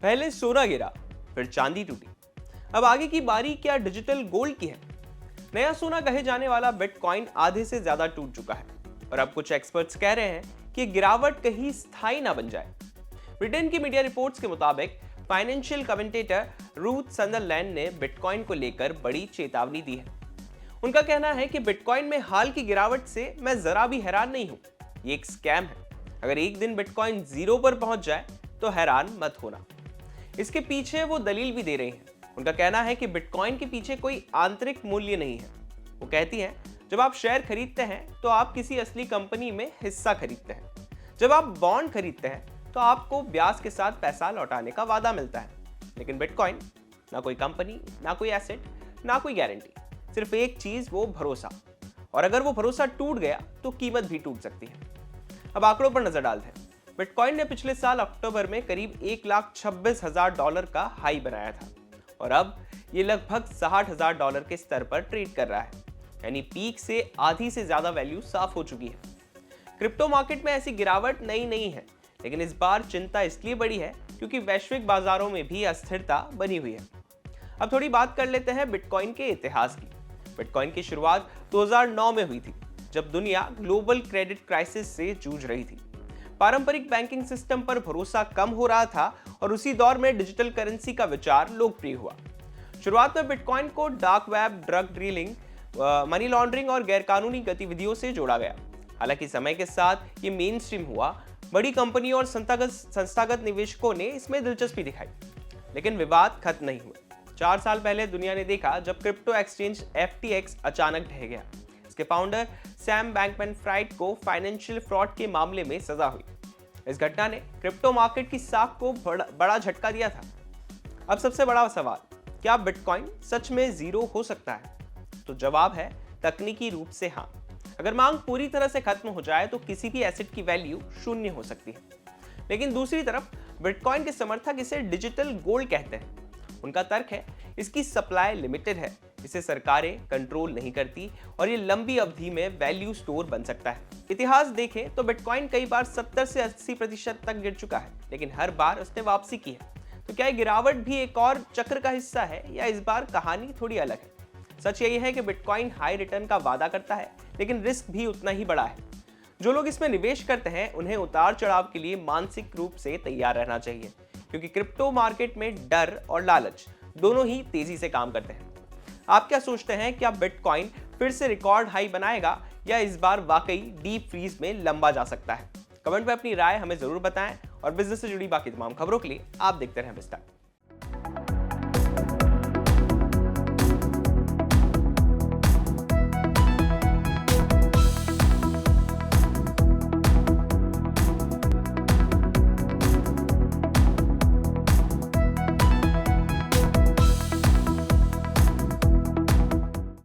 पहले सोना गिरा, फिर चांदी टूटी, अब आगे की बारी क्या डिजिटल गोल्ड की है? नया सोना कहे जाने वाला बिटकॉइन आधे से ज्यादा टूट चुका है और अब कुछ एक्सपर्ट्स कह रहे हैं कि गिरावट कहीं स्थायी ना बन जाए। ब्रिटेन की मीडिया रिपोर्ट्स के मुताबिक फाइनेंशियल कमेंटेटर रूथ संदरलैंड ने बिटकॉइन को लेकर बड़ी चेतावनी दी है। उनका कहना है कि बिटकॉइन में हाल की गिरावट से मैं जरा भी हैरान नहीं हूं, ये एक स्कैम है। अगर एक दिन बिटकॉइन 0 पर पहुंच जाए तो हैरान मत होना। इसके पीछे वो दलील भी दे रही हैं। उनका कहना है कि बिटकॉइन के पीछे कोई आंतरिक मूल्य नहीं है। वो कहती हैं, जब आप शेयर खरीदते हैं तो आप किसी असली कंपनी में हिस्सा खरीदते हैं। जब आप बॉन्ड खरीदते हैं तो आपको ब्याज के साथ पैसा लौटाने का वादा मिलता है। लेकिन बिटकॉइन ना कोई कंपनी, ना कोई एसेट, ना कोई गारंटी, सिर्फ एक चीज, वो भरोसा। और अगर वो भरोसा टूट गया तो कीमत भी टूट सकती है। अब आंकड़ों पर नजर डालते हैं। बिटकॉइन ने पिछले साल अक्टूबर में करीब $1,26,000 का हाई बनाया था और अब ये लगभग $60,000 के स्तर पर ट्रेड कर रहा है, यानी पीक से आधी से ज्यादा वैल्यू साफ हो चुकी है। क्रिप्टो मार्केट में ऐसी गिरावट नई नहीं है, लेकिन इस बार चिंता इसलिए बड़ी है क्योंकि वैश्विक बाजारों में भी अस्थिरता बनी हुई है। अब थोड़ी बात कर लेते हैं बिटकॉइन के इतिहास की। बिटकॉइन की शुरुआत 2009 में हुई थी, जब दुनिया ग्लोबल क्रेडिट क्राइसिस से जूझ रही थी। पारंपरिक बैंकिंग सिस्टम पर भरोसा कम हो रहा था और उसी दौर में डिजिटल करेंसी का विचार लोकप्रिय हुआ। शुरुआत में बिटकॉइन को dark web, drug dealing, money laundering और गैरकानूनी गतिविधियों से जोड़ा गया। हालांकि समय के साथ ये मेन स्ट्रीम हुआ। बड़ी कंपनियों और संस्थागत निवेशकों ने इसमें दिलचस्पी दिखाई, लेकिन विवाद खत्म नहीं हुए। 4 साल पहले दुनिया ने देखा जब क्रिप्टो एक्सचेंज FTX अचानक ढह गया। इसके फाउंडर सैम बैंकमैन-फ्राइड को फाइनेंशियल फ्रॉड के मामले में सजा हुई। इस घटना ने क्रिप्टो मार्केट की साख को बड़ा झटका दिया था। अब सबसे बड़ा सवाल, क्या बिटकॉइन सच में 0 हो सकता है? तो जवाब है तकनीकी रूप से हाँ। अगर मांग पूरी तरह से खत्म हो जाए तो किसी भी एसेट की वैल्यू 0 हो सकती है। लेकिन दूसरी तरफ बिटकॉइन के समर्थक इसे डिजिटल गोल्ड कहते हैं। उनका तर्क है, इसकी सप्लाई लिमिटेड है, इसे सरकारें कंट्रोल नहीं करती और ये लंबी अवधि में वैल्यू स्टोर बन सकता है। इतिहास देखें तो बिटकॉइन कई बार 70 से 80% तक गिर चुका है, लेकिन हर बार उसने वापसी की है। तो क्या ये गिरावट भी एक और चक्र का हिस्सा है या इस बार कहानी थोड़ी अलग है? सच यही है कि बिटकॉइन हाई रिटर्न का वादा करता है, लेकिन रिस्क भी उतना ही बड़ा है। जो लोग इसमें निवेश करते हैं उन्हें उतार चढ़ाव के लिए मानसिक रूप से तैयार रहना चाहिए, क्योंकि क्रिप्टो मार्केट में डर और लालच दोनों ही तेजी से काम करते हैं। आप क्या सोचते हैं, क्या बिटकॉइन फिर से रिकॉर्ड हाई बनाएगा या इस बार वाकई डीप फ्रीज में लंबा जा सकता है? कमेंट में अपनी राय हमें जरूर बताएं और बिजनेस से जुड़ी बाकी तमाम खबरों के लिए आप देखते रहें बिस्टाक।